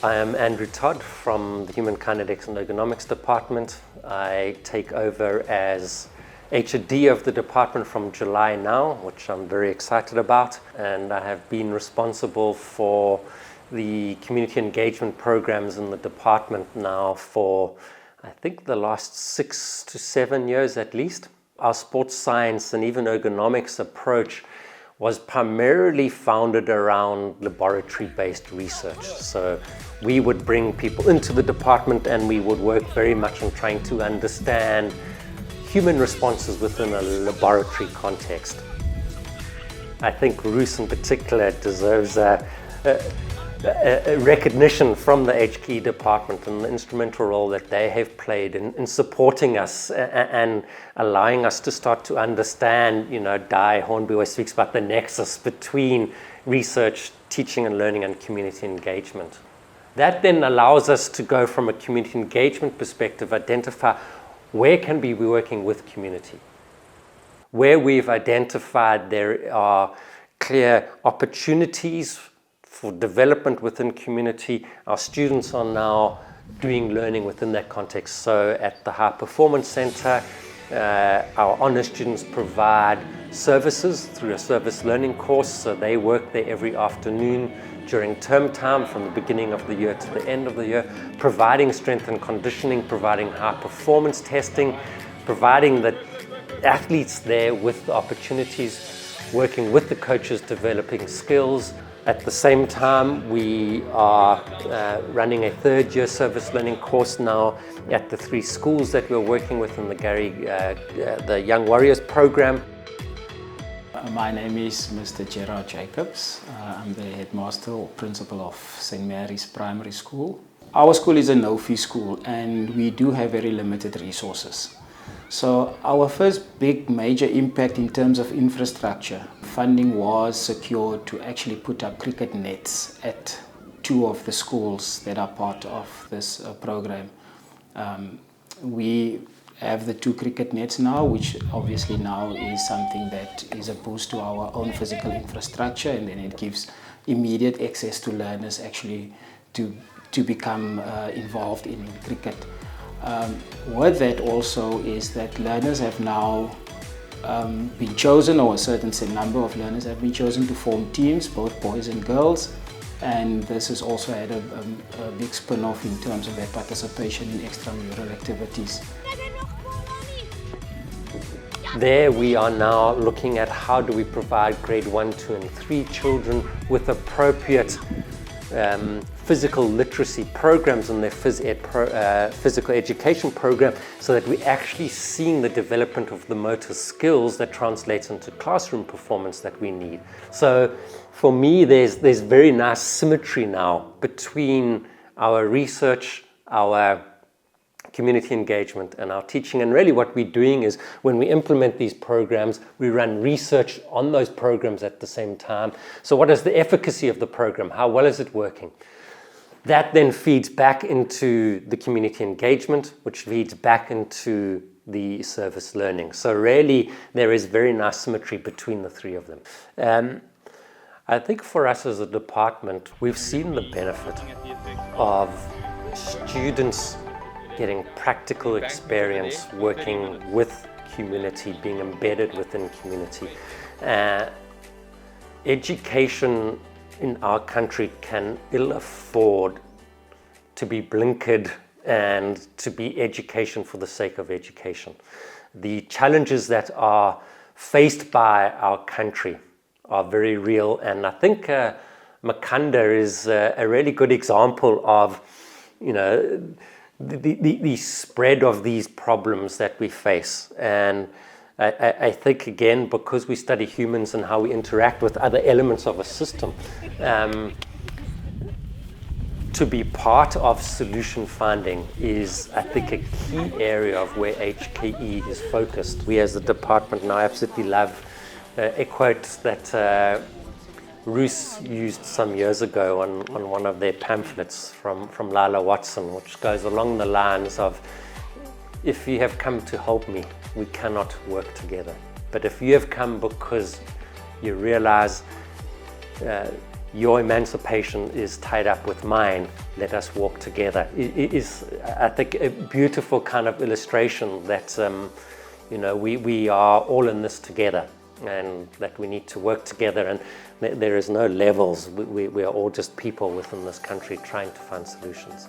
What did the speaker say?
I am Andrew Todd from the Human Kinetics and Ergonomics department. I take over as HOD of the department from July now, which I'm very excited about. And I have been responsible for the community engagement programs in the department now for, I think, the last 6 to 7 years at least. Our sports science and even ergonomics approach was primarily founded around laboratory-based research. So we would bring people into the department and we would work very much on trying to understand human responses within a laboratory context. I think Rhodes in particular deserves a recognition from the HKE department and the instrumental role that they have played in supporting us and allowing us to start to understand, Dai Hornby always speaks about the nexus between research, teaching and learning and community engagement. That then allows us to go from a community engagement perspective, identify where can we be working with community. Where we've identified there are clear opportunities for development within community, our students are now doing learning within that context. So at the High Performance Center, our honour students provide services through a service learning course. So they work there every afternoon during term time from the beginning of the year to the end of the year, providing strength and conditioning, providing high performance testing, providing the athletes there with the opportunities, working with the coaches, developing skills. At the same time, we are running a third-year service learning course now at the 3 schools that we're working with in the Young Warriors program. My name is Mr. Gerard Jacobs. I'm the headmaster or principal of St. Mary's Primary School. Our school is a no-fee school and we do have very limited resources. So our first big major impact in terms of infrastructure, funding was secured to actually put up cricket nets at 2 of the schools that are part of this program. We have the 2 cricket nets now, which obviously now is something that is a boost to our own physical infrastructure, and then it gives immediate access to learners actually to become involved in cricket. What that also is that learners have now been chosen, or a certain number of learners have been chosen to form teams, both boys and girls, and this has also had a big spin-off in terms of their participation in extramural activities. There we are now looking at how do we provide grade 1, 2 and 3 children with appropriate physical literacy programs in their physical education program, so that we're actually seeing the development of the motor skills that translates into classroom performance that we need. So for me, there's very nice symmetry now between our research, our community engagement and our teaching. And really what we're doing is when we implement these programs, we run research on those programs at the same time. So what is the efficacy of the program? How well is it working? That then feeds back into the community engagement, which feeds back into the service learning. So really there is very nice symmetry between the 3 of them. I think for us as a department, we've seen the benefit of students getting practical experience working with community, being embedded within community. Education in our country can ill afford to be blinkered and to be education for the sake of education. The challenges that are faced by our country are very real, and I think Makhanda is a really good example of, the spread of these problems that we face. And I think, again, because we study humans and how we interact with other elements of a system, to be part of solution finding is, I think, a key area of where HKE is focused. We as the department now absolutely love a quote that Rhodes used some years ago on one of their pamphlets from Lila Watson, which goes along the lines of, if you have come to help me, we cannot work together. But if you have come because you realize your emancipation is tied up with mine, let us walk together. It is, I think, a beautiful kind of illustration that you know, we are all in this together, and that we need to work together, and there is no levels. We are all just people within this country trying to find solutions.